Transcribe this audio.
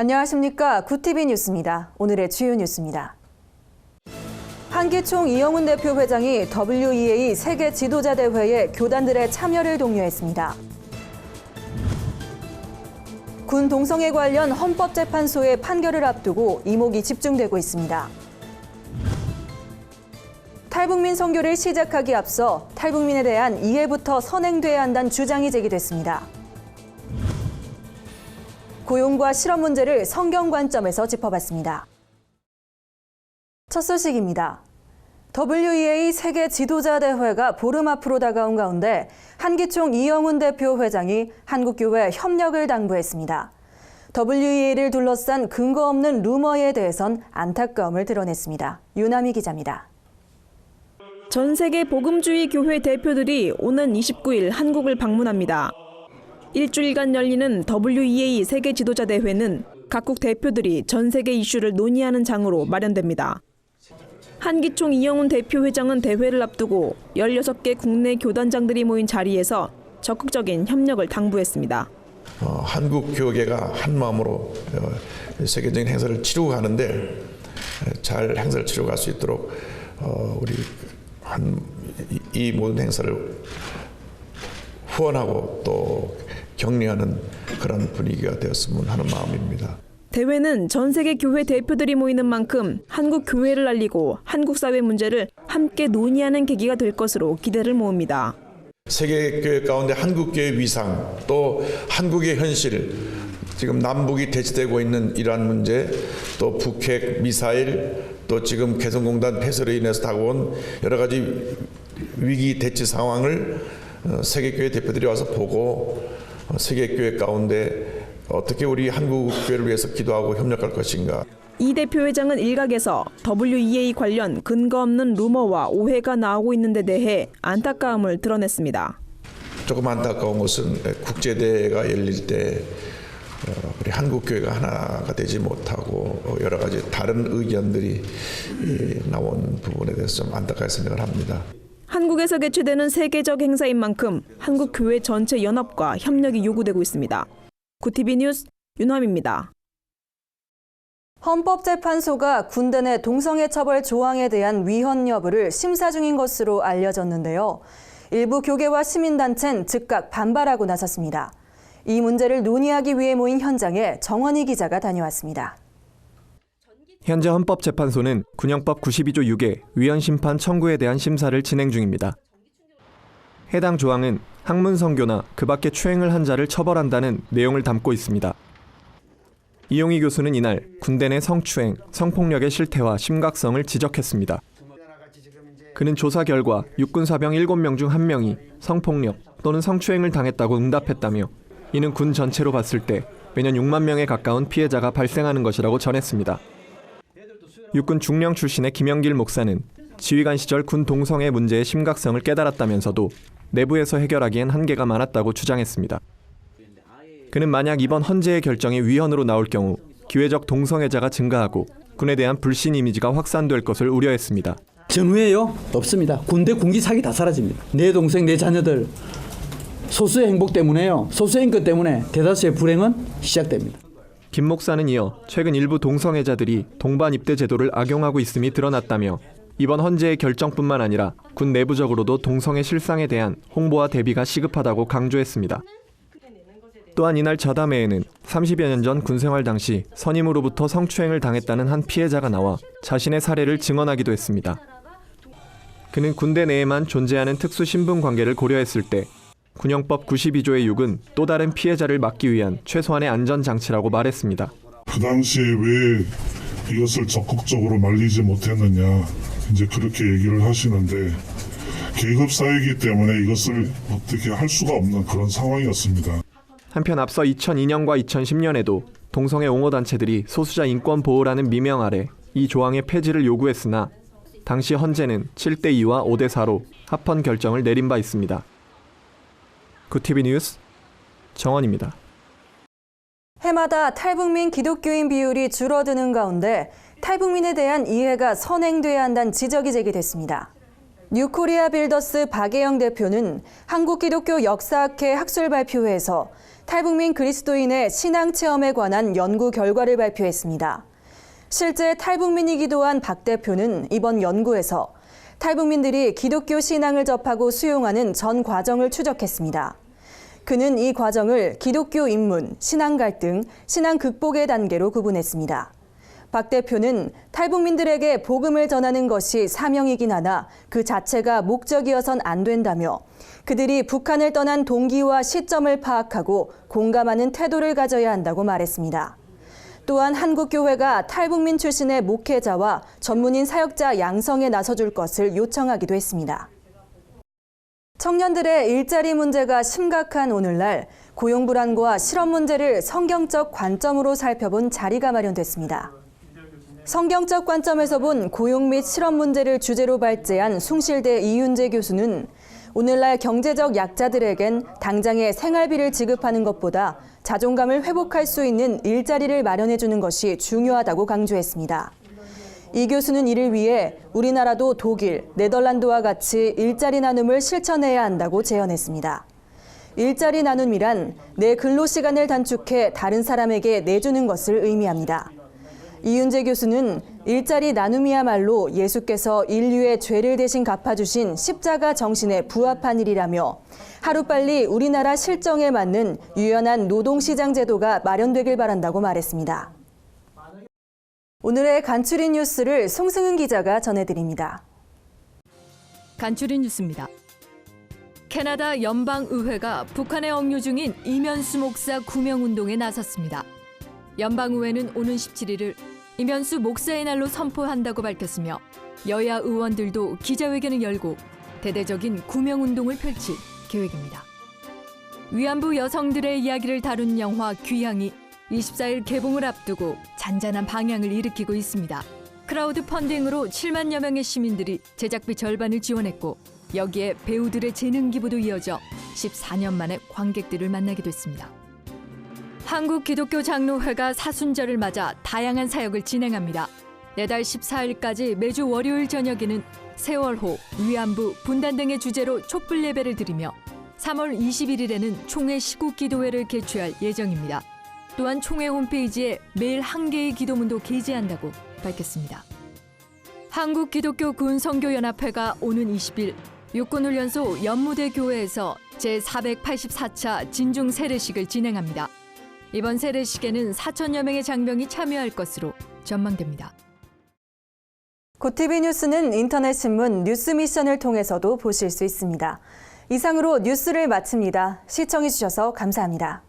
안녕하십니까. 구티비 뉴스입니다. 오늘의 주요 뉴스입니다. 한기총 이영훈 대표 회장이 WEA 세계 지도자 대회에 교단들의 참여를 독려했습니다. 군 동성애 관련 헌법재판소의 판결을 앞두고 이목이 집중되고 있습니다. 탈북민 선교를 시작하기 앞서 탈북민에 대한 이해부터 선행돼야 한다는 주장이 제기됐습니다. 고용과 실업 문제를 성경 관점에서 짚어봤습니다. 첫 소식입니다. WEA 세계 지도자 대회가 보름 앞으로 다가온 가운데 한기총 이영훈 대표 회장이 한국교회 협력을 당부했습니다. WEA를 둘러싼 근거 없는 루머에 대해선 안타까움을 드러냈습니다. 유남희 기자입니다. 전 세계 복음주의 교회 대표들이 오는 29일 한국을 방문합니다. 일주일간 열리는 WEA 세계 지도자 대회는 각국 대표들이 전 세계 이슈를 논의하는 장으로 마련됩니다. 한기총 이영훈 대표 회장은 대회를 앞두고 16개 국내 교단장들이 모인 자리에서 적극적인 협력을 당부했습니다. 한국 교계가 한 마음으로 세계적인 행사를 치르고 가는데 잘 행사를 치르고 갈 수 있도록 우리 이 모든 행사를 후원하고 또 격려하는 그런 분위기가 되었으면 하는 마음입니다. 대회는 전 세계 교회 대표들이 모이는 만큼 한국 교회를 알리고 한국 사회 문제를 함께 논의하는 계기가 될 것으로 기대를 모읍니다. 세계 교회 가운데 한국 교회 위상 또 한국의 현실, 지금 남북이 대치되고 있는 이러한 문제, 또 북핵 미사일, 또 지금 개성공단 폐쇄로 인해서 다가온 여러 가지 위기 대치 상황을 세계 교회 대표들이 와서 보고 세계 교회 가운데 어떻게 우리 한국 교회를 위해서 기도하고 협력할 것인가. 이 대표 회장은 일각에서 WEA 관련 근거 없는 루머와 오해가 나오고 있는 데 대해 안타까움을 드러냈습니다. 조금 안타까운 것은 국제대회가 열릴 때 우리 한국 교회가 하나가 되지 못하고 여러 가지 다른 의견들이 나온 부분에 대해서 좀 안타까운 생각을 합니다. 한국에서 개최되는 세계적 행사인 만큼 한국 교회 전체 연합과 협력이 요구되고 있습니다. 구티비 뉴스 윤함입니다. 헌법재판소가 군대 내 동성애 처벌 조항에 대한 위헌 여부를 심사 중인 것으로 알려졌는데요. 일부 교계와 시민단체는 즉각 반발하고 나섰습니다. 이 문제를 논의하기 위해 모인 현장에 정원희 기자가 다녀왔습니다. 현재 헌법재판소는 군형법 92조 6의 위헌 심판 청구에 대한 심사를 진행 중입니다. 해당 조항은 학문 성교나 그 밖의 추행을 한 자를 처벌한다는 내용을 담고 있습니다. 이용희 교수는 이날 군대 내 성추행, 성폭력의 실태와 심각성을 지적했습니다. 그는 조사 결과 육군 사병 7명 중 1명이 성폭력 또는 성추행을 당했다고 응답했다며 이는 군 전체로 봤을 때 매년 6만 명에 가까운 피해자가 발생하는 것이라고 전했습니다. 육군 중령 출신의 김영길 목사는 지휘관 시절 군 동성애 문제의 심각성을 깨달았다면서도 내부에서 해결하기엔 한계가 많았다고 주장했습니다. 그는 만약 이번 헌재의 결정이 위헌으로 나올 경우 기회적 동성애자가 증가하고 군에 대한 불신 이미지가 확산될 것을 우려했습니다. 전후에요? 없습니다. 군대 군기 사기 다 사라집니다. 내 동생, 내 자녀들 소수의 행복 때문에요. 소수의 인권 때문에 대다수의 불행은 시작됩니다. 김 목사는 이어 최근 일부 동성애자들이 동반 입대 제도를 악용하고 있음이 드러났다며 이번 헌재의 결정뿐만 아니라 군 내부적으로도 동성애 실상에 대한 홍보와 대비가 시급하다고 강조했습니다. 또한 이날 저담회에는 30여 년 전 군생활 당시 선임으로부터 성추행을 당했다는 한 피해자가 나와 자신의 사례를 증언하기도 했습니다. 그는 군대 내에만 존재하는 특수 신분 관계를 고려했을 때 군형법 92조의 6은 또 다른 피해자를 막기 위한 최소한의 안전장치라고 말했습니다. 그 당시에 왜 이것을 적극적으로 말리지 못했느냐 이제 그렇게 얘기를 하시는데 계급 사회이기 때문에 이것을 어떻게 할 수가 없는 그런 상황이었습니다. 한편 앞서 2002년과 2010년에도 동성애 옹호단체들이 소수자 인권 보호라는 미명 아래 이 조항의 폐지를 요구했으나 당시 헌재는 7대2와 5대4로 합헌 결정을 내린 바 있습니다. 구티비 뉴스 정원입니다. 해마다 탈북민 기독교인 비율이 줄어드는 가운데 탈북민에 대한 이해가 선행돼야 한다는 지적이 제기됐습니다. 뉴코리아 빌더스 박예영 대표는 한국기독교 역사학회 학술 발표회에서 탈북민 그리스도인의 신앙 체험에 관한 연구 결과를 발표했습니다. 실제 탈북민이기도 한 박 대표는 이번 연구에서 탈북민들이 기독교 신앙을 접하고 수용하는 전 과정을 추적했습니다. 그는 이 과정을 기독교 입문, 신앙 갈등, 신앙 극복의 단계로 구분했습니다. 박 대표는 탈북민들에게 복음을 전하는 것이 사명이긴 하나 그 자체가 목적이어선 안 된다며 그들이 북한을 떠난 동기와 시점을 파악하고 공감하는 태도를 가져야 한다고 말했습니다. 또한 한국교회가 탈북민 출신의 목회자와 전문인 사역자 양성에 나서줄 것을 요청하기도 했습니다. 청년들의 일자리 문제가 심각한 오늘날 고용 불안과 실업 문제를 성경적 관점으로 살펴본 자리가 마련됐습니다. 성경적 관점에서 본 고용 및 실업 문제를 주제로 발제한 숭실대 이윤재 교수는 오늘날 경제적 약자들에겐 당장의 생활비를 지급하는 것보다 자존감을 회복할 수 있는 일자리를 마련해주는 것이 중요하다고 강조했습니다. 이 교수는 이를 위해 우리나라도 독일, 네덜란드와 같이 일자리 나눔을 실천해야 한다고 제언했습니다. 일자리 나눔이란 내 근로시간을 단축해 다른 사람에게 내주는 것을 의미합니다. 이윤재 교수는 일자리 나눔이야말로 예수께서 인류의 죄를 대신 갚아주신 십자가 정신에 부합한 일이라며 하루빨리 우리나라 실정에 맞는 유연한 노동시장 제도가 마련되길 바란다고 말했습니다. 오늘의 간추린 뉴스를 송승은 기자가 전해드립니다. 간추린 뉴스입니다. 캐나다 연방의회가 북한에 억류 중인 이면수 목사 구명운동에 나섰습니다. 연방의회는 오는 17일을 이면수 목사의 날로 선포한다고 밝혔으며 여야 의원들도 기자회견을 열고 대대적인 구명운동을 펼칠 계획입니다. 위안부 여성들의 이야기를 다룬 영화 귀향이 24일 개봉을 앞두고 잔잔한 방향을 일으키고 있습니다. 크라우드 펀딩으로 7만여 명의 시민들이 제작비 절반을 지원했고 여기에 배우들의 재능 기부도 이어져 14년 만에 관객들을 만나게 됐습니다. 한국기독교장로회가 사순절을 맞아 다양한 사역을 진행합니다. 내달 14일까지 매주 월요일 저녁에는 세월호, 위안부, 분단 등의 주제로 촛불 예배를 드리며 3월 21일에는 총회 시국 기도회를 개최할 예정입니다. 또한 총회 홈페이지에 매일 한 개의 기도문도 게재한다고 밝혔습니다. 한국기독교 군선교연합회가 오는 20일 육군훈련소 연무대 교회에서 제484차 진중 세례식을 진행합니다. 이번 세례식에는 4천여 명의 장병이 참여할 것으로 전망됩니다. 고티비 뉴스는 인터넷 신문 뉴스 미션을 통해서도 보실 수 있습니다. 이상으로 뉴스를 마칩니다. 시청해주셔서 감사합니다.